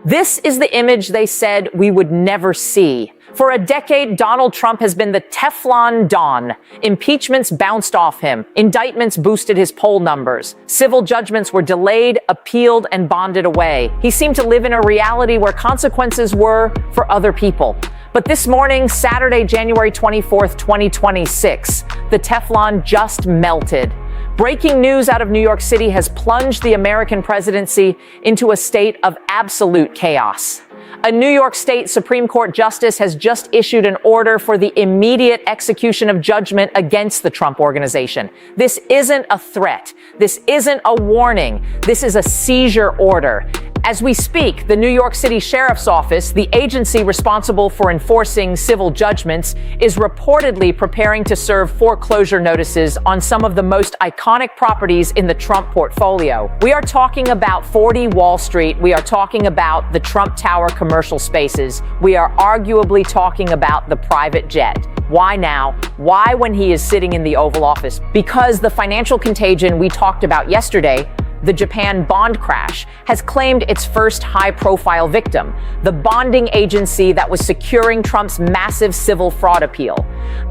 This is the image they said we would never see. For a decade, Donald Trump has been the Teflon Don. Impeachments bounced off him. Indictments boosted his poll numbers. Civil judgments were delayed, appealed, and bonded away. He seemed to live in a reality where consequences were for other people. But this morning, Saturday, January 24th, 2026, the Teflon just melted. Breaking news out of New York City has plunged the American presidency into a state of absolute chaos. A New York State Supreme Court justice has just issued an order for the immediate execution of judgment against the Trump Organization. This isn't a threat. This isn't a warning. This is a seizure order. As we speak, the New York City Sheriff's Office, the agency responsible for enforcing civil judgments, is reportedly preparing to serve foreclosure notices on some of the most iconic properties in the Trump portfolio. We are talking about 40 Wall Street. We are talking about the Trump Tower commercial spaces. We are arguably talking about the private jet. Why now? Why when he is sitting in the Oval Office? Because the financial contagion we talked about yesterday, the Japan bond crash, has claimed its first high-profile victim, the bonding agency that was securing Trump's massive civil fraud appeal.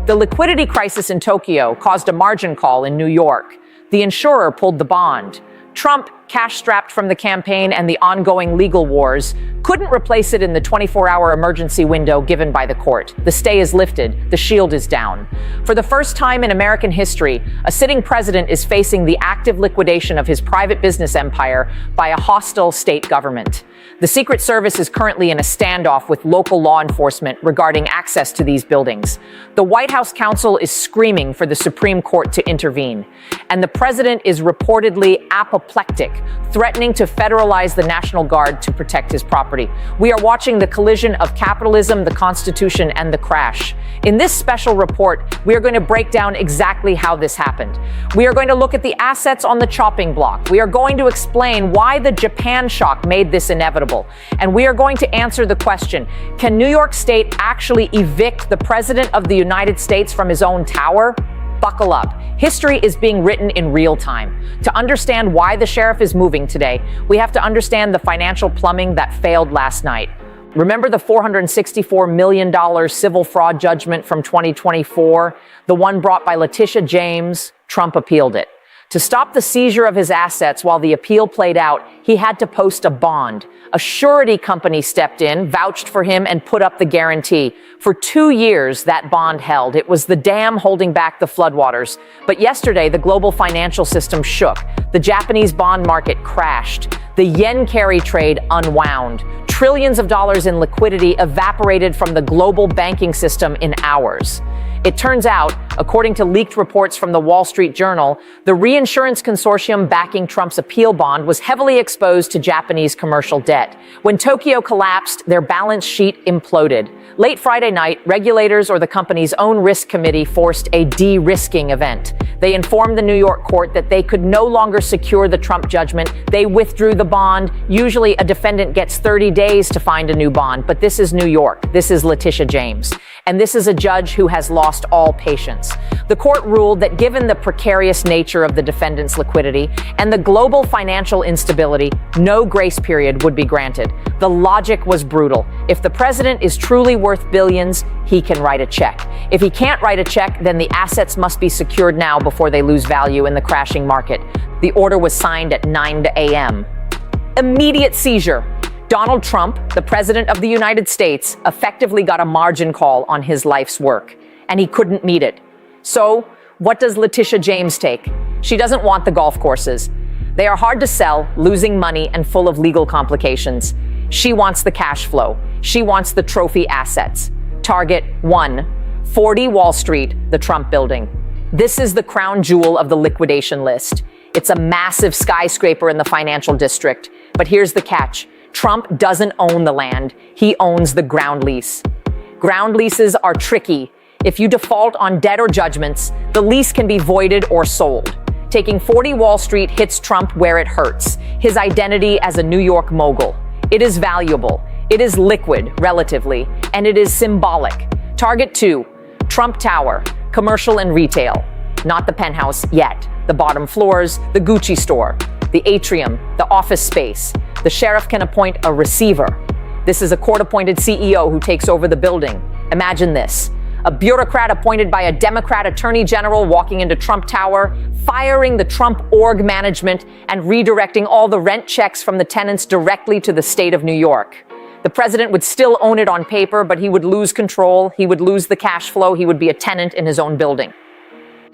The liquidity crisis in Tokyo caused a margin call in New York. The insurer pulled the bond. Trump, cash-strapped from the campaign and the ongoing legal wars, couldn't replace it in the 24-hour emergency window given by the court. The stay is lifted. The shield is down. For the first time in American history, a sitting president is facing the active liquidation of his private business empire by a hostile state government. The Secret Service is currently in a standoff with local law enforcement regarding access to these buildings. The White House counsel is screaming for the Supreme Court to intervene. And the president is reportedly apoplectic, threatening to federalize the National Guard to protect his property. We are watching the collision of capitalism, the Constitution, and the crash. In this special report, we are going to break down exactly how this happened. We are going to look at the assets on the chopping block. We are going to explain why the Japan shock made this inevitable. And we are going to answer the question, can New York State actually evict the President of the United States from his own tower? Buckle up. History is being written in real time. To understand why the sheriff is moving today, we have to understand the financial plumbing that failed last night. Remember the $464 million civil fraud judgment from 2024? The one brought by Letitia James? Trump appealed it. To stop the seizure of his assets while the appeal played out, he had to post a bond. A surety company stepped in, vouched for him, and put up the guarantee. For 2 years, that bond held. It was the dam holding back the floodwaters. But yesterday, the global financial system shook. The Japanese bond market crashed. The yen carry trade unwound. Trillions of dollars in liquidity evaporated from the global banking system in hours. It turns out, according to leaked reports from the Wall Street Journal, the reinsurance consortium backing Trump's appeal bond was heavily exposed to Japanese commercial debt. When Tokyo collapsed, their balance sheet imploded. Late Friday night, regulators or the company's own risk committee forced a de-risking event. They informed the New York court that they could no longer secure the Trump judgment. They withdrew the bond. Usually a defendant gets 30 days to find a new bond, but this is New York. This is Letitia James. And this is a judge who has lost all patience. The court ruled that given the precarious nature of the defendant's liquidity and the global financial instability, no grace period would be granted. The logic was brutal. If the president is truly worth billions, he can write a check. If he can't write a check, then the assets must be secured now before they lose value in the crashing market. The order was signed at 9 a.m. Immediate seizure. Donald Trump, the president of the United States, effectively got a margin call on his life's work, and he couldn't meet it. So, what does Letitia James take? She doesn't want the golf courses. They are hard to sell, losing money, and full of legal complications. She wants the cash flow. She wants the trophy assets. Target 1, 40 Wall Street, the Trump building. This is the crown jewel of the liquidation list. It's a massive skyscraper in the financial district. But here's the catch. Trump doesn't own the land. He owns the ground lease. Ground leases are tricky. If you default on debt or judgments, the lease can be voided or sold. Taking 40 Wall Street hits Trump where it hurts, his identity as a New York mogul. It is valuable. It is liquid, relatively, and it is symbolic. Target 2, Trump Tower, commercial and retail. Not the penthouse yet. The bottom floors, the Gucci store, the atrium, the office space. The sheriff can appoint a receiver. This is a court-appointed CEO who takes over the building. Imagine this. A bureaucrat appointed by a Democrat attorney general walking into Trump Tower, firing the Trump org management and redirecting all the rent checks from the tenants directly to the state of New York. The president would still own it on paper, but he would lose control, he would lose the cash flow, he would be a tenant in his own building.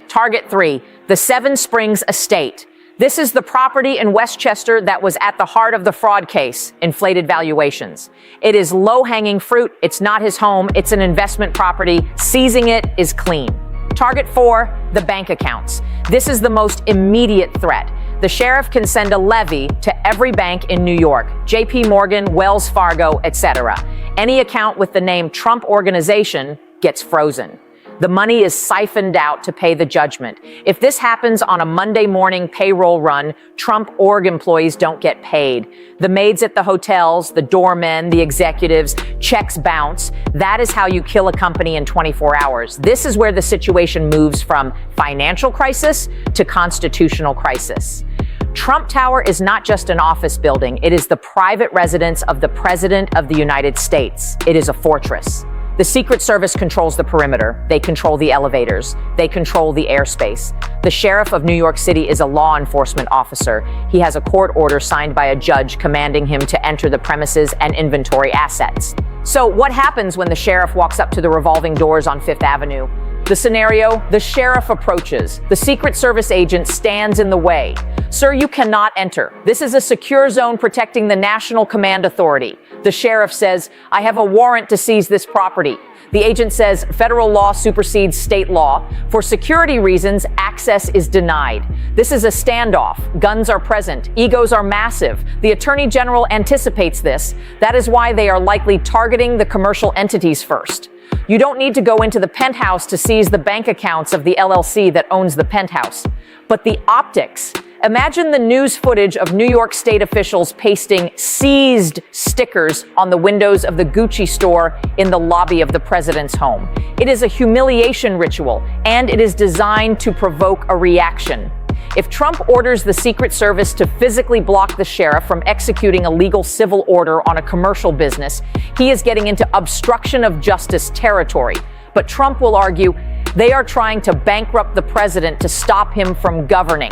Target 3, the Seven Springs Estate. This is the property in Westchester that was at the heart of the fraud case, inflated valuations. It is low-hanging fruit. It's not his home. It's an investment property. Seizing it is clean. Target 4, the bank accounts. This is the most immediate threat. The sheriff can send a levy to every bank in New York, JP Morgan, Wells Fargo, etc. Any account with the name Trump Organization gets frozen. The money is siphoned out to pay the judgment. If this happens on a Monday morning payroll run, Trump org employees don't get paid. The maids at the hotels, the doormen, the executives, checks bounce. That is how you kill a company in 24 hours. This is where the situation moves from financial crisis to constitutional crisis. Trump Tower is not just an office building. It is the private residence of the President of the United States. It is a fortress. The Secret Service controls the perimeter. They control the elevators. They control the airspace. The sheriff of New York City is a law enforcement officer. He has a court order signed by a judge commanding him to enter the premises and inventory assets. So what happens when the sheriff walks up to the revolving doors on Fifth Avenue? The scenario, the sheriff approaches. The Secret Service agent stands in the way. Sir, you cannot enter. This is a secure zone protecting the National Command Authority. The sheriff says, I have a warrant to seize this property. The agent says, federal law supersedes state law. For security reasons, access is denied. This is a standoff. Guns are present. Egos are massive. The Attorney General anticipates this. That is why they are likely targeting the commercial entities first. You don't need to go into the penthouse to seize the bank accounts of the LLC that owns the penthouse. But the optics. Imagine the news footage of New York State officials pasting seized stickers on the windows of the Gucci store in the lobby of the president's home. It is a humiliation ritual, and it is designed to provoke a reaction. If Trump orders the Secret Service to physically block the sheriff from executing a legal civil order on a commercial business, he is getting into obstruction of justice territory. But Trump will argue they are trying to bankrupt the president to stop him from governing.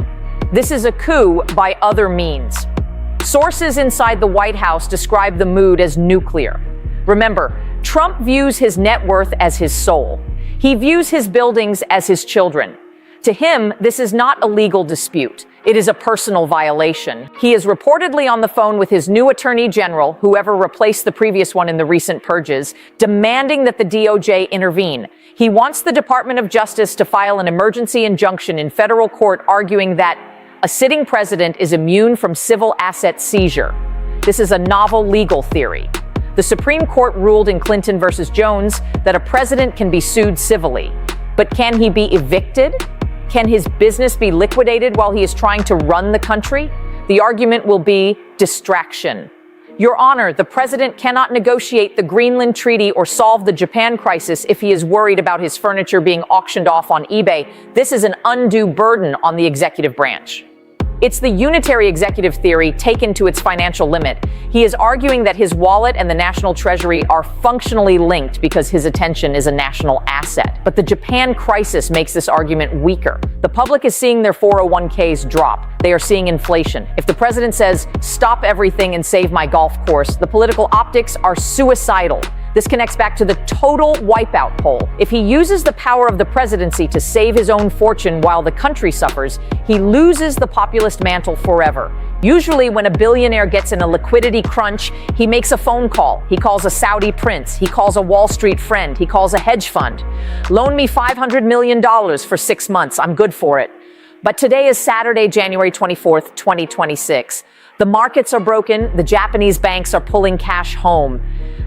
This is a coup by other means. Sources inside the White House describe the mood as nuclear. Remember, Trump views his net worth as his soul. He views his buildings as his children. To him, this is not a legal dispute. It is a personal violation. He is reportedly on the phone with his new attorney general, whoever replaced the previous one in the recent purges, demanding that the DOJ intervene. He wants the Department of Justice to file an emergency injunction in federal court arguing that a sitting president is immune from civil asset seizure. This is a novel legal theory. The Supreme Court ruled in Clinton versus Jones that a president can be sued civilly. But can he be evicted? Can his business be liquidated while he is trying to run the country? The argument will be distraction. Your Honor, the president cannot negotiate the Greenland Treaty or solve the Japan crisis if he is worried about his furniture being auctioned off on eBay. This is an undue burden on the executive branch. It's the unitary executive theory taken to its financial limit. He is arguing that his wallet and the national treasury are functionally linked because his attention is a national asset. But the Japan crisis makes this argument weaker. The public is seeing their 401ks drop. They are seeing inflation. If the president says, stop everything and save my golf course, the political optics are suicidal. This connects back to the total wipeout poll. If he uses the power of the presidency to save his own fortune while the country suffers, he loses the populist mantle forever. Usually when a billionaire gets in a liquidity crunch, he makes a phone call. He calls a Saudi prince. He calls a Wall Street friend. He calls a hedge fund. Loan me $500 million for 6 months. I'm good for it. But today is Saturday, January 24th, 2026. The markets are broken. The Japanese banks are pulling cash home.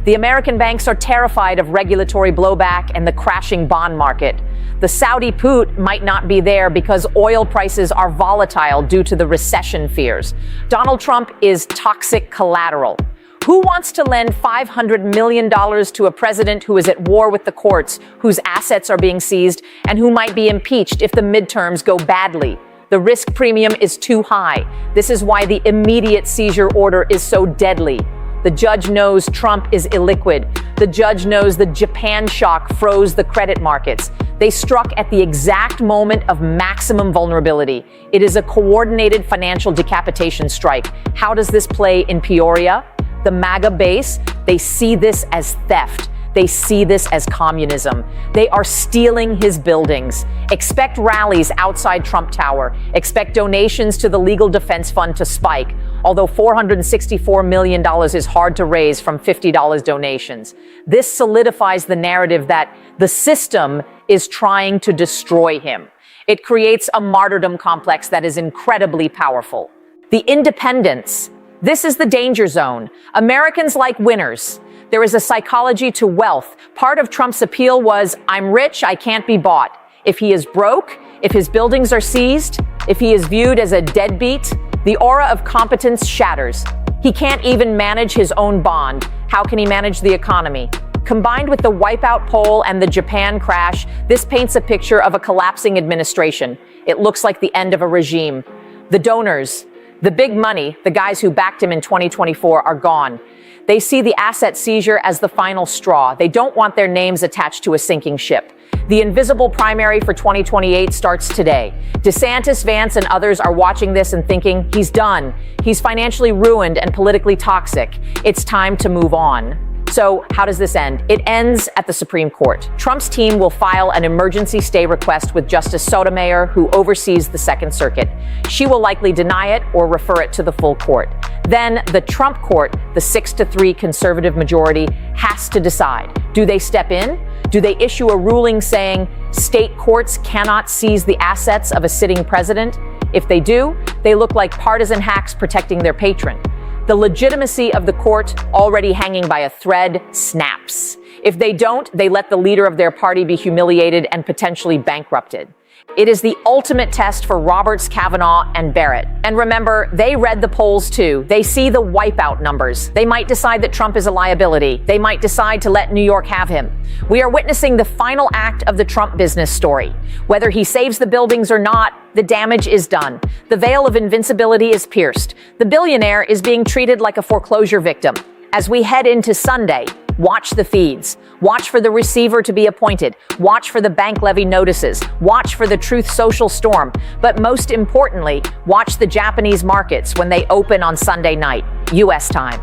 The American banks are terrified of regulatory blowback and the crashing bond market. The Saudi put might not be there because oil prices are volatile due to the recession fears. Donald Trump is toxic collateral. Who wants to lend $500 million to a president who is at war with the courts, whose assets are being seized, and who might be impeached if the midterms go badly? The risk premium is too high. This is why the immediate seizure order is so deadly. The judge knows Trump is illiquid. The judge knows the Japan shock froze the credit markets. They struck at the exact moment of maximum vulnerability. It is a coordinated financial decapitation strike. How does this play in Peoria? The MAGA base, they see this as theft. They see this as communism. They are stealing his buildings. Expect rallies outside Trump Tower. Expect donations to the Legal Defense Fund to spike, although $464 million is hard to raise from $50 donations. This solidifies the narrative that the system is trying to destroy him. It creates a martyrdom complex that is incredibly powerful. The independents. This is the danger zone. Americans like winners. There is a psychology to wealth. Part of Trump's appeal was, I'm rich, I can't be bought. If he is broke, if his buildings are seized, if he is viewed as a deadbeat, the aura of competence shatters. He can't even manage his own bond. How can he manage the economy? Combined with the wipeout poll and the Japan crash, this paints a picture of a collapsing administration. It looks like the end of a regime. The donors, the big money, the guys who backed him in 2024 are gone. They see the asset seizure as the final straw. They don't want their names attached to a sinking ship. The invisible primary for 2028 starts today. DeSantis, Vance, and others are watching this and thinking, he's done. He's financially ruined and politically toxic. It's time to move on. So how does this end? It ends at the Supreme Court. Trump's team will file an emergency stay request with Justice Sotomayor, who oversees the Second Circuit. She will likely deny it or refer it to the full court. Then the Trump court, the 6-3 conservative majority, has to decide. Do they step in? Do they issue a ruling saying state courts cannot seize the assets of a sitting president? If they do, they look like partisan hacks protecting their patron. The legitimacy of the court, already hanging by a thread, snaps. If they don't, they let the leader of their party be humiliated and potentially bankrupted. It is the ultimate test for Roberts, Kavanaugh, and Barrett. And remember, they read the polls too. They see the wipeout numbers. They might decide that Trump is a liability. They might decide to let New York have him. We are witnessing the final act of the Trump business story. Whether he saves the buildings or not, the damage is done. The veil of invincibility is pierced. The billionaire is being treated like a foreclosure victim. As we head into Sunday, watch the feeds. Watch for the receiver to be appointed. Watch for the bank levy notices. Watch for the Truth Social storm. But most importantly, watch the Japanese markets when they open on Sunday night, U.S. time.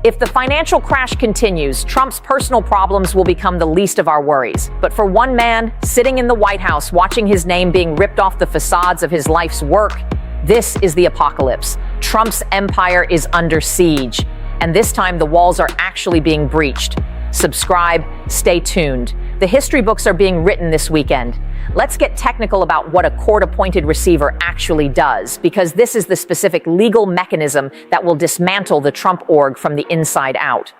If the financial crash continues, Trump's personal problems will become the least of our worries. But for one man sitting in the White House watching his name being ripped off the facades of his life's work, this is the apocalypse. Trump's empire is under siege. And this time the walls are actually being breached. Subscribe, stay tuned. The history books are being written this weekend. Let's get technical about what a court-appointed receiver actually does, because this is the specific legal mechanism that will dismantle the Trump org from the inside out.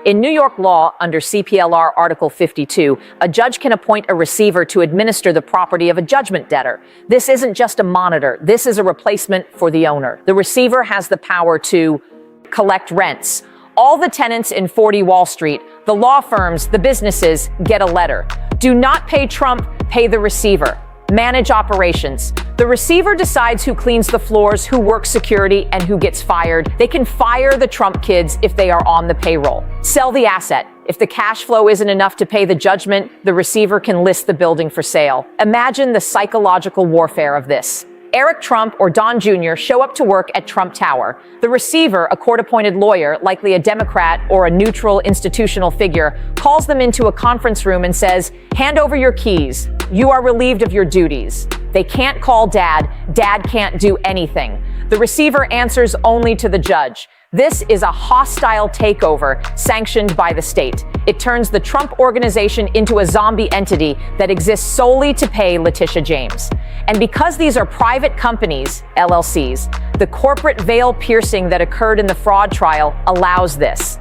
In New York law, under CPLR Article 52, a judge can appoint a receiver to administer the property of a judgment debtor. This isn't just a monitor. This is a replacement for the owner. The receiver has the power to collect rents. All the tenants in 40 Wall Street, the law firms, the businesses, get a letter. Do not pay Trump, pay the receiver. Manage operations. The receiver decides who cleans the floors, who works security, and who gets fired. They can fire the Trump kids if they are on the payroll. Sell the asset. If the cash flow isn't enough to pay the judgment, the receiver can list the building for sale. Imagine the psychological warfare of this. Eric Trump or Don Jr. show up to work at Trump Tower. The receiver, a court-appointed lawyer, likely a Democrat or a neutral institutional figure, calls them into a conference room and says, "Hand over your keys. You are relieved of your duties." They can't call Dad. Dad can't do anything. The receiver answers only to the judge. This is a hostile takeover sanctioned by the state. It turns the Trump organization into a zombie entity that exists solely to pay Letitia James. And because these are private companies, LLCs, the corporate veil piercing that occurred in the fraud trial allows this.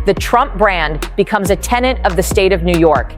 The Trump brand becomes a tenet of the state of New York.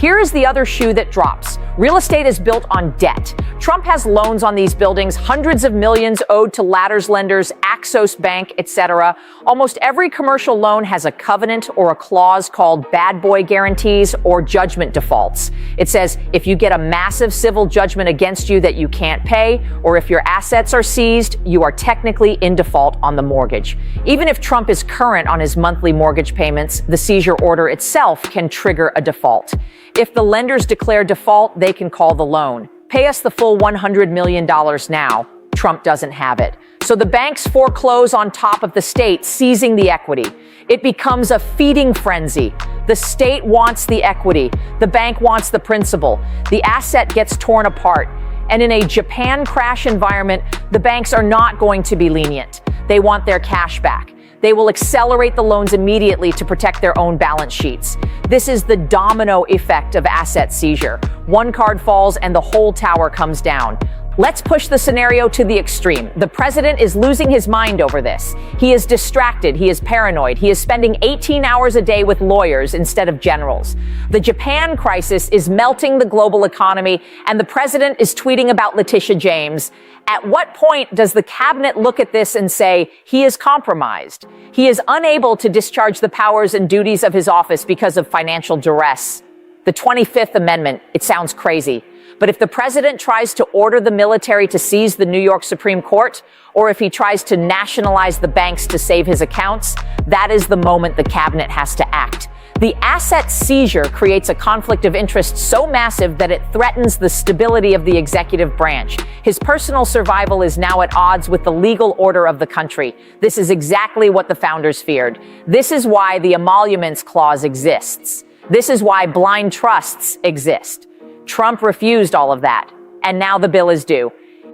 Here is the other shoe that drops. Real estate is built on debt. Trump has loans on these buildings, hundreds of millions owed to Ladders lenders, Axos Bank, etc. Almost every commercial loan has a covenant or a clause called bad boy guarantees or judgment defaults. It says if you get a massive civil judgment against you that you can't pay, or if your assets are seized, you are technically in default on the mortgage. Even if Trump is current on his monthly mortgage payments, the seizure order itself can trigger a default. If the lenders declare default, they can call the loan. Pay us the full $100 million now. Trump doesn't have it. So the banks foreclose on top of the state, seizing the equity. It becomes a feeding frenzy. The state wants the equity. The bank wants the principal. The asset gets torn apart. And in a Japan crash environment, the banks are not going to be lenient. They want their cash back. They will accelerate the loans immediately to protect their own balance sheets. This is the domino effect of asset seizure. One card falls and the whole tower comes down. Let's push the scenario to the extreme. The president is losing his mind over this. He is distracted. He is paranoid. He is spending 18 hours a day with lawyers instead of generals. The Japan crisis is melting the global economy, and the president is tweeting about Letitia James. At what point does the cabinet look at this and say he is compromised? He is unable to discharge the powers and duties of his office because of financial duress. The 25th Amendment, it sounds crazy. But if the president tries to order the military to seize the New York Supreme Court, or if he tries to nationalize the banks to save his accounts, that is the moment the cabinet has to act. The asset seizure creates a conflict of interest so massive that it threatens the stability of the executive branch. His personal survival is now at odds with the legal order of the country. This is exactly what the founders feared. This is why the emoluments clause exists. This is why blind trusts exist. Trump refused all of that, and now the bill is due.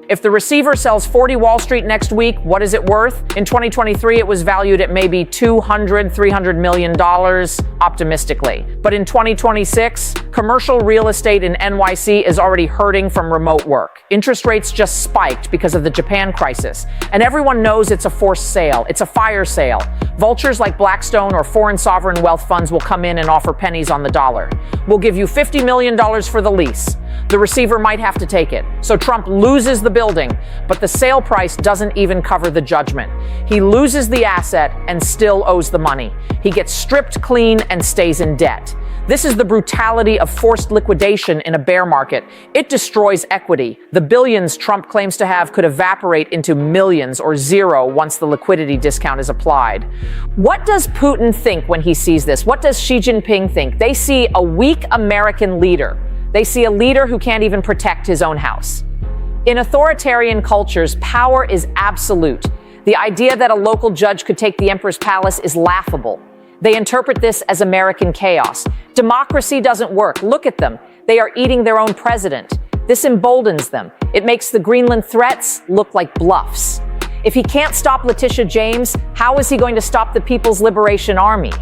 If the receiver sells 40 Wall Street next week, what is it worth? In 2023, it was valued at maybe $300 million, optimistically. But in 2026, commercial real estate in NYC is already hurting from remote work. Interest rates just spiked because of the Japan crisis. And everyone knows it's a forced sale. It's a fire sale. Vultures like Blackstone or foreign sovereign wealth funds will come in and offer pennies on the dollar. We'll give you $50 million for the lease. The receiver might have to take it. So Trump loses the building, but the sale price doesn't even cover the judgment. He loses the asset and still owes the money. He gets stripped clean and stays in debt. This is the brutality of forced liquidation in a bear market. It destroys equity. The billions Trump claims to have could evaporate into millions or zero once the liquidity discount is applied. What does Putin think when he sees this? What does Xi Jinping think? They see a weak American leader. They see a leader who can't even protect his own house. In authoritarian cultures, power is absolute. The idea that a local judge could take the emperor's palace is laughable. They interpret this as American chaos. Democracy doesn't work. Look at them. They are eating their own president. This emboldens them. It makes the Greenland threats look like bluffs. If he can't stop Letitia James, how is he going to stop the People's Liberation Army?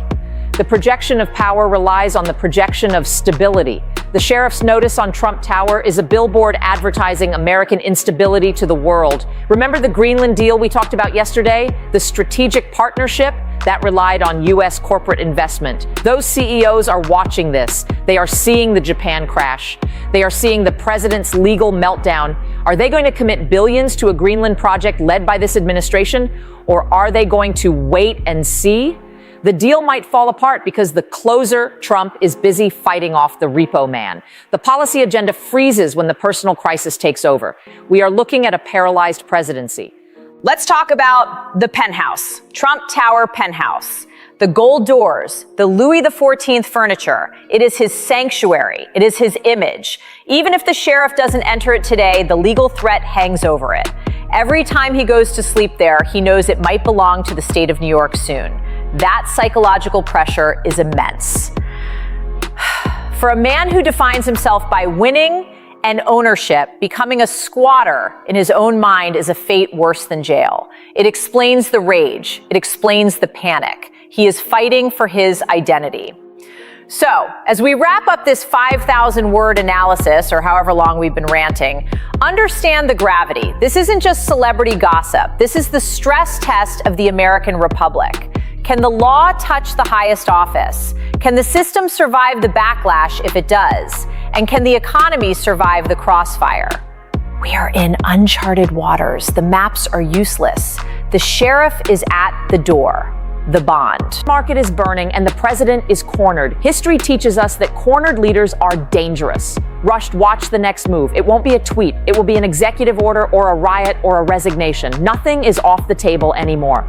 The projection of power relies on the projection of stability. The sheriff's notice on Trump Tower is a billboard advertising American instability to the world. Remember the Greenland deal we talked about yesterday? The strategic partnership that relied on U.S. corporate investment. Those CEOs are watching this. They are seeing the Japan crash. They are seeing the president's legal meltdown. Are they going to commit billions to a Greenland project led by this administration? Or are they going to wait and see? The deal might fall apart because the closer, Trump, is busy fighting off the repo man. The policy agenda freezes when the personal crisis takes over. We are looking at a paralyzed presidency. Let's talk about the penthouse, Trump Tower penthouse. The gold doors, the Louis XIV furniture. It is his sanctuary. It is his image. Even if the sheriff doesn't enter it today, the legal threat hangs over it. Every time he goes to sleep there, he knows it might belong to the state of New York soon. That psychological pressure is immense. For a man who defines himself by winning and ownership, becoming a squatter in his own mind is a fate worse than jail. It explains the rage. It explains the panic. He is fighting for his identity. So, as we wrap up this 5,000-word analysis, or however long we've been ranting, understand the gravity. This isn't just celebrity gossip. This is the stress test of the American Republic. Can the law touch the highest office? Can the system survive the backlash if it does? And can the economy survive the crossfire? We are in uncharted waters. The maps are useless. The sheriff is at the door. The bond. The market is burning and the president is cornered. History teaches us that cornered leaders are dangerous. Rushed, watch the next move. It won't be a tweet. It will be an executive order or a riot or a resignation. Nothing is off the table anymore.